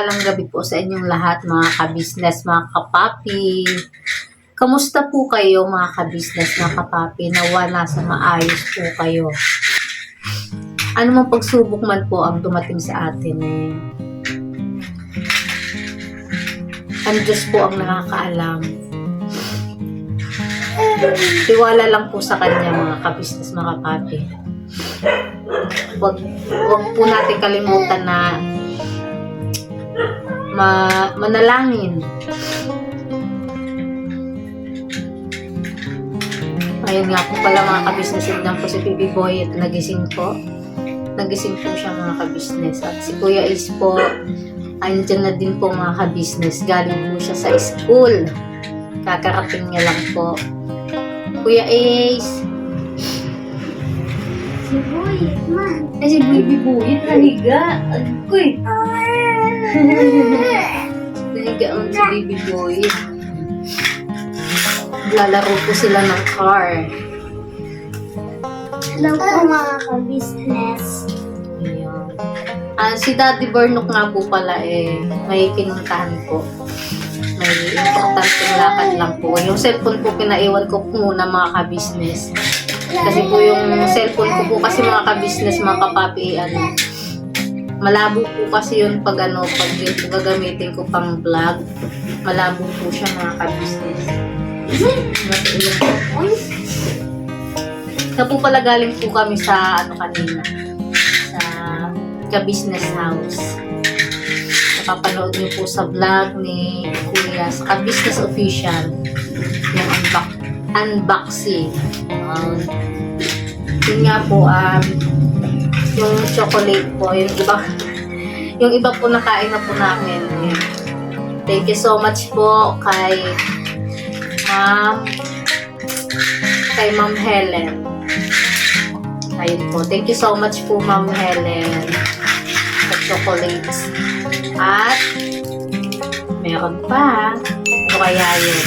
mapagpalang gabi po sa inyong lahat, mga ka-business, mga kapapi. Kamusta po kayo, mga ka-business, mga kapapi? Nawa nasa maayos po kayo. Ano mang pagsubok man po ang dumating sa atin ang Diyos po ang nakakaalam. Tiwala lang po sa Kanya, mga ka-business, mga kapapi. Wag po natin kalimutan na manalangin. Ayun nga po pala, mga ka-business, lang po si Baby Boy at nagising po. Nagising po siya, mga ka-business. At si Kuya Ace po, andyan na din po, mga ka-business. Galing po siya sa school. Kakarating niya lang po. Kuya Ace. Si Boyet man. Ay, si Baby Boy, nahiga. Agoy. Nahiga ang si Baby Boy. Lalaro po sila ng car. Hello po mga ka-business. Ayan. Si Daddy Burnok nga po pala may pinuntahan po. May importanteng lakad lang po. Yung cellphone po pinaiwan ko po muna, mga ka-business. Kasi po yung cellphone ko po kasi, mga ka-business, mga kapapi, malabo po kasi yun pag yun po gagamitin ko pang vlog. Malabo po siya, mga ka-business. Sa po pala galing po kami sa kanina, sa ka-business house. Napapanood niyo po sa vlog ni Kuya sa ka-business official, yung unboxing. Yun nga po, yung chocolate po, yung iba po nakain na po namin. Thank you so much po kay Ma'am Helen. Ayun po. Thank you so much po, Ma'am Helen, sa chocolates. At meron pa. Ano kaya yun?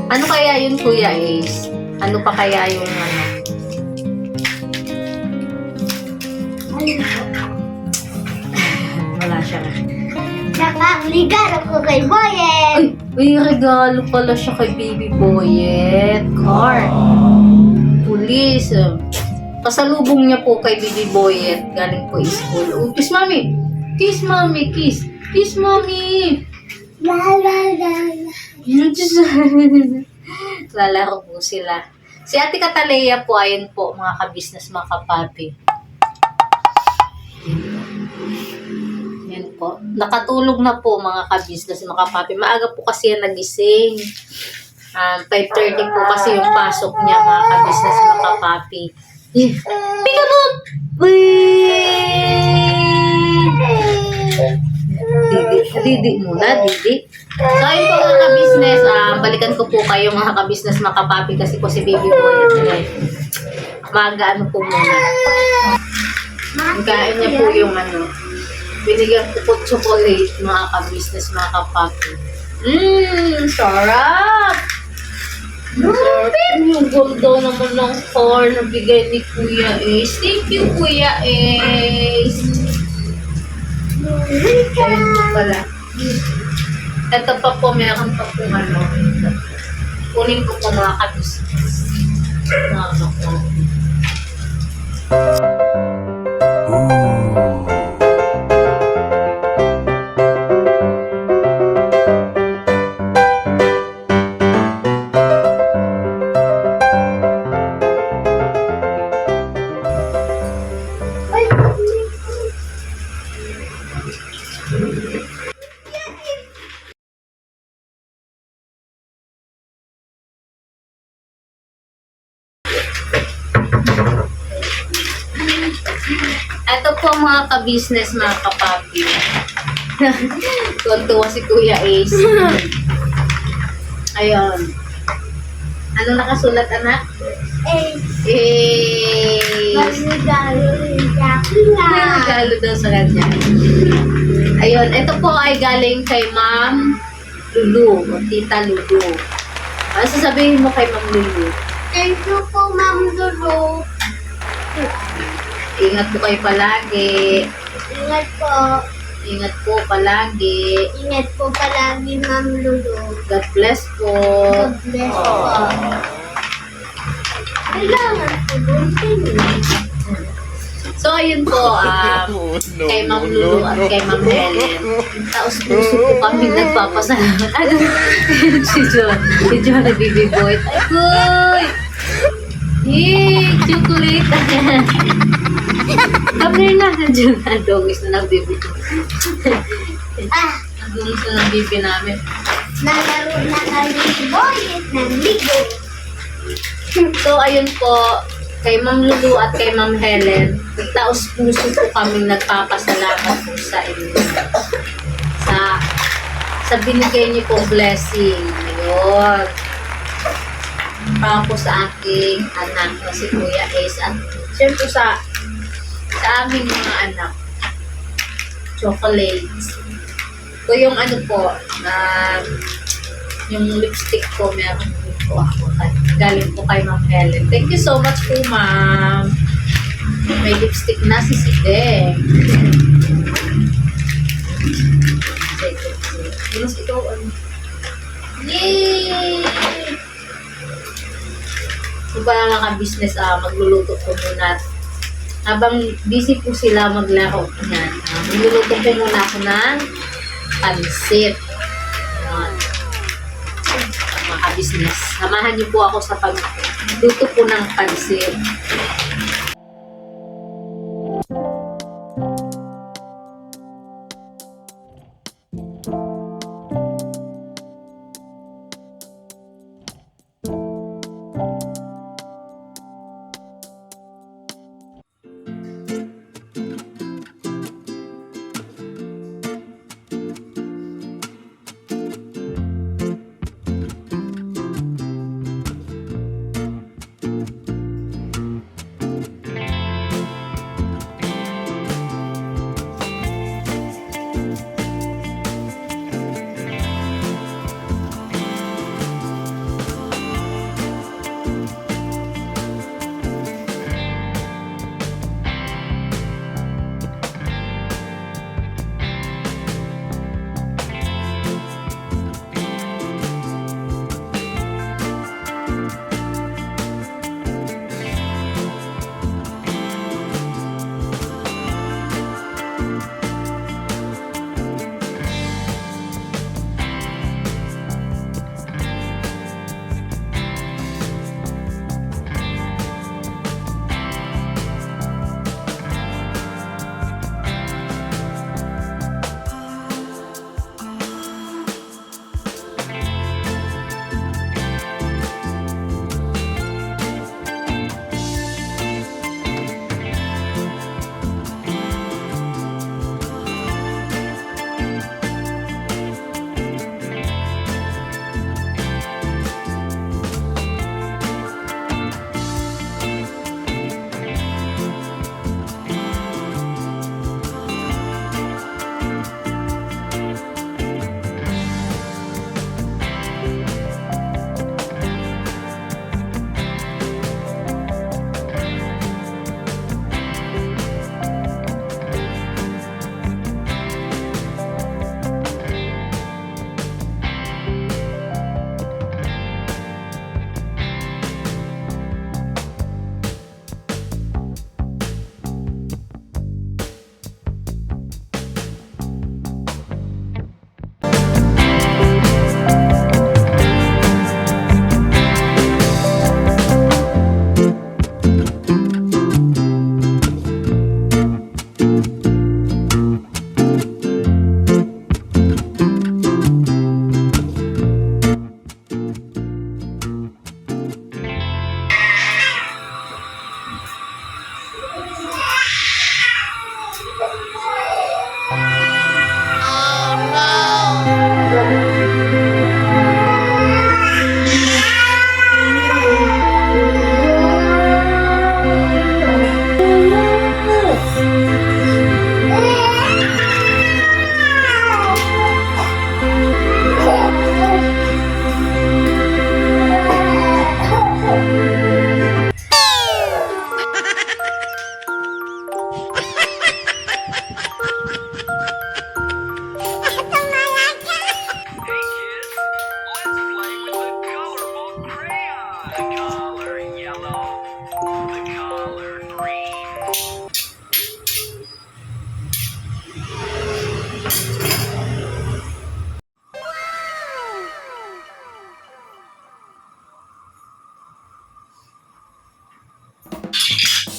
Ano kaya yun, Kuya Ace? Ano pa kaya yung wala siya. Regalo ko kay Boyet. May regalo pala siya kay Baby Boyet. Car. Pulis. Pasalubong niya po kay Baby Boyet. Galing po school. Kiss, Mami. Kiss, Mami. Kiss. Kiss, Mami. La la la la. Lalaro po sila. Si Ate Cataleya po, ayun po, mga ka-business, mga kapapi. Yan po. Nakatulog na po, mga ka-business, mga kapapi. Maaga po kasi yan nagising. 5:30 po kasi yung pasok niya, mga ka-business, mga kapapi. Peekaboo! Didi muna, Didi. So, ayun po, mga ka-business. Balikan ko po kayo, mga ka-business, mga kapapi, kasi po si Baby Boy mag-ano po muna. Kain niya po yung binigyan ko po chocolate, mga ka-business, mga kapapi. Sarap! Sarap. Yung gold daw naman ng car na bigay ni Kuya Ace. Thank you, Kuya Ace. Ayun po pala. Ito pa po, meron pa po kunin ko po, mga ka-business. Mga kapapi. Ito po, mga ka-business, mga kapapi. Tuwan-tuwa si Kuya Ace. Ayun. Ano nakasulat, anak? Ace. Ace. Regalo rin sa kanya. Regalo daw sa kanya. Ayun. Ito po ay galing kay Ma'am Lulu. O Tita Lulu. Ano sasabihin mo kay Ma'am Lulu? Thank you po, Ma'am Lulu. Ingat po kayo palagi. Ingat po. Ingat po palagi. Ingat po palagi, Ma'am Lulu. God bless po. God bless po. Kailangan po doon din. So, ayun po, kay Ma'am Lulu at kay Ma'am Helen. Taos puso po kami nagpapasalamat. Ano? si John nabibiboy. Ay, boy! Yay! Chocolate! Kami na, nandiyan na. Dongis na nagbibiboy. Ang dungis na ng bibi namin. Nalaro na kami boyet ng ligo. So, ayun po, kay Ma'am Lulu at kay Ma'am Helen, taos puso po kami nagpapasalamat po sa inyo. Sa binigay niyo pong blessing. Ayun. Para po sa aking anak na si Kuya Ace at siyempre sa aming mga anak. Chocolates. Ito yung ano po, yung lipstick ko, meron po ako. Galing po kay Ma'am Helen. Thank you so much po, Ma'am. May lipstick na si Sideng. Mas ito, ano? Yay! So, para naka-business, magluluto ko muna. Habang busy po sila maglaro. Yan. Magluluto po muna ako ng pansit. Yan. Mga business. Samahan niyo po ako sa pagluto po ng pansit.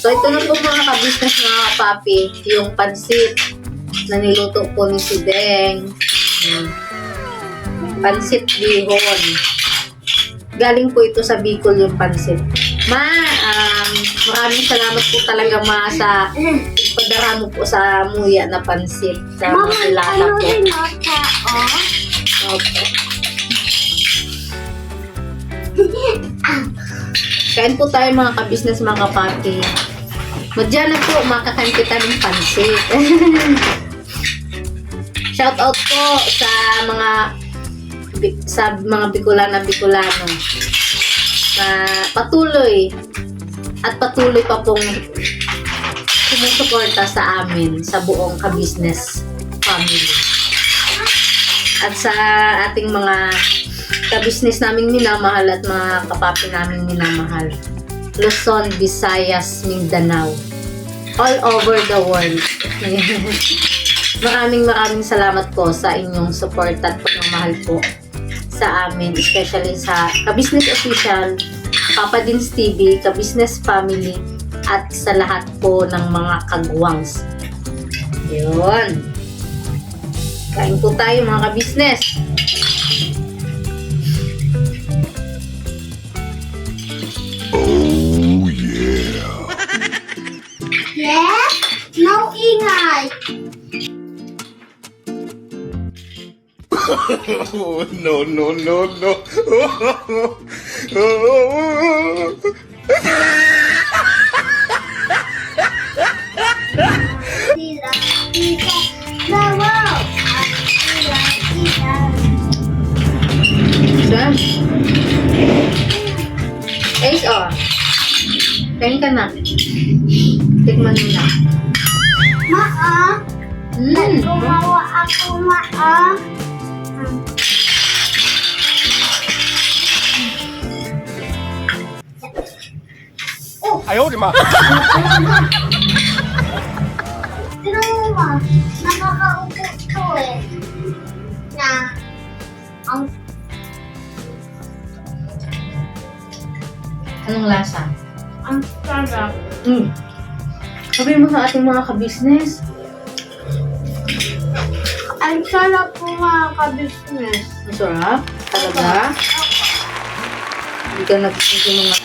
So ito na po mga ka-business mga kapapi, yung pansit na niluto po ni si Deng. Pansit bihon. Galing po ito sa Bicol yung pansit. Maraming salamat po talaga sa padara mo po sa muya na pansit sa Mama, mga kilala ano po. rin nota, oh? Opo. Kain po tayo mga ka-business mga kapapi. Madyan na po, makakain kita ng pansit. Shout out po sa mga Bicolano na patuloy pa pong sumusuporta sa amin sa buong ka-business family. At sa ating mga ka-business naming minamahal at mga kapapi naming minamahal. Luzon, Visayas, Mindanao. All over the world. Maraming salamat po sa inyong support at pagmamahal po sa amin, especially sa Ka-Business Official, Papa Dins TV, Ka-Business Family, at sa lahat po ng mga kagwangs. Yun. Kain po tayo mga ka-business. Oh yeah. Yes? No ingay. Oh, no, no, no, no. Tira, tira, wow. Tira, tira. Sash. Ace, oh. Kain ka na. Tikman mo na. Gumawa ako, maa. 哎呦我的妈！ Tignan mo ma, nakakaupo to eh. Na, Anong lasa? ang sarap. Sabihin mo sa ating mga ka-business. Ang sarap po mga ka-business. Masarap? Talaga? Hindi ka nagsisimong nga.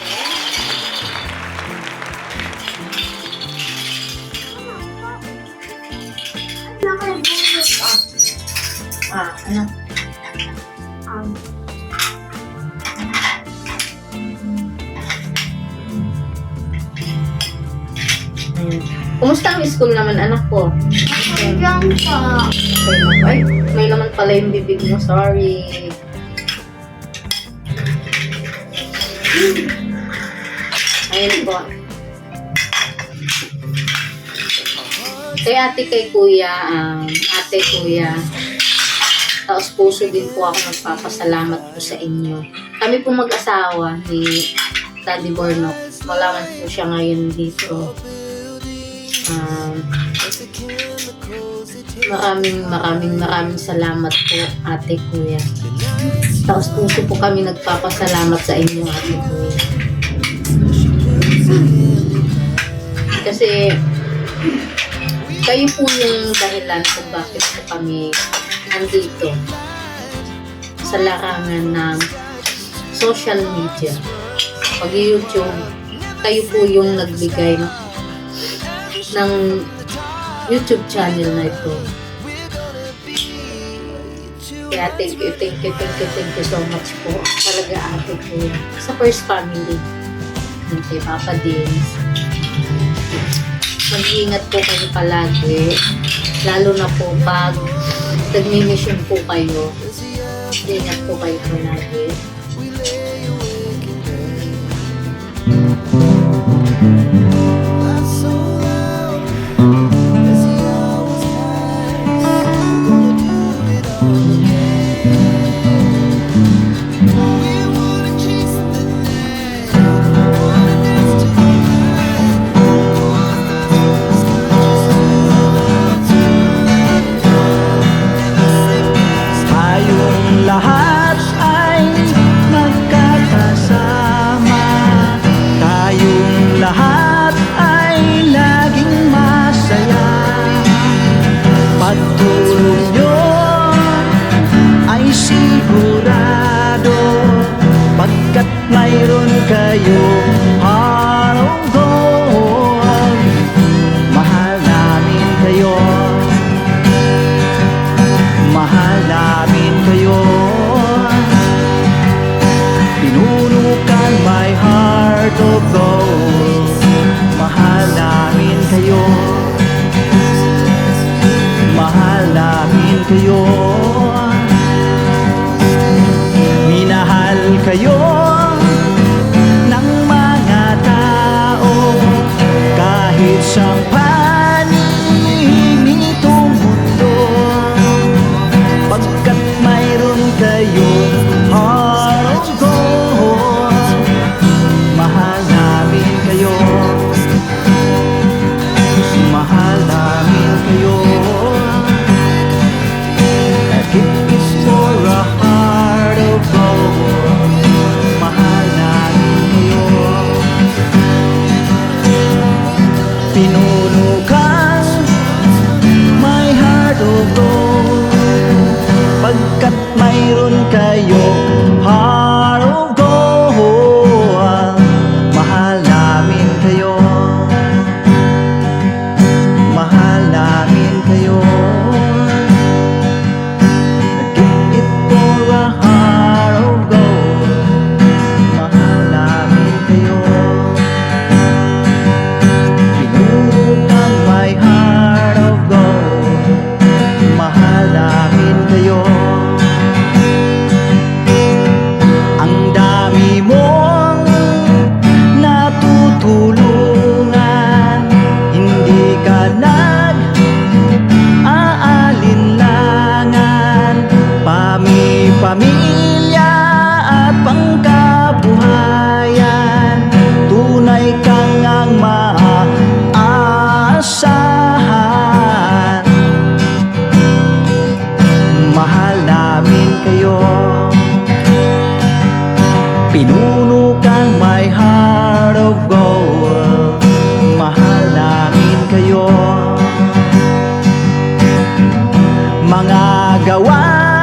Ano kayo bunot Ano? Kumusta ang school naman, anak ko? Diyan pa. Ay, may naman pala yung bibig mo. Sorry. Ayun po. Kay ate, kay kuya, ate, kuya, taos puso din po ako nagpapasalamat po sa inyo. Kami po mag-asawa ni Daddy Bornok. Wala man po siya ngayon dito. Maraming salamat po, ate, kuya. Taos puso po kami nagpapasalamat sa inyo, ate, kuya. Kasi kayo po yung dahilan kung bakit po kami nandito sa larangan ng social media. Pag-YouTube, kayo po yung nagbigay ng YouTube channel na ito. Kaya thank you so much po. Talaga ate po sa First Family. And kay Papa Dins. Mag-iingat po kayo palagi. Lalo na po pag nagmi-mission po kayo. Ingat po kayo palagi. Tayong lahat ay pagtulong nyo ay sigurado, pagkat mayroon kayo heart of gold. Mahal namin kayo, mahal namin kayo. Pinunukan my heart of gold. Mahal namin kayo, mahal namin kayo. Minahal kayo ng mga tao kahit sa panig nitong mundo, pagkat mayroon kayong heart of gold. Mahal namin kayo, mahal namin kayo. It's for a heart of gold. Mahal namin kayo. Pinunukan my heart of gold, pagkat mayroon kayo heart of gold. Mahal namin kayo, mahal namin kayo. It for a heart of gold. Mahal namin kayo. Pinunukan my heart of gold. Mahal namin kayo. Ang dami mong natutulungan, hindi ka nag-aalinlangan. Pamilya at pangkabuhayan, tunay kang ang maaasahan. Mahal namin kayo. Pinunukan my heart of gold. Mahal namin kayo. Mga gawa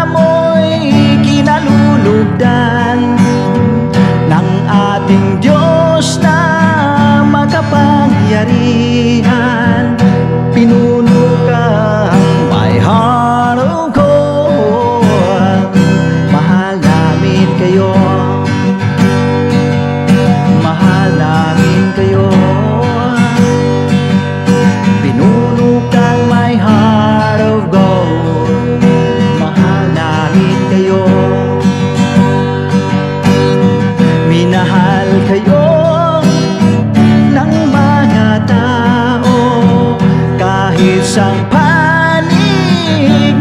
mo'y kinalulugdan ng ating Diyos na makapangyarihan. Pinunukan my heart of gold. Mahal namin kayo, mahal namin kayo. Pinunukan my heart of gold. Mahal namin kayo. Minahal kayo ng mga tao kahit sa panig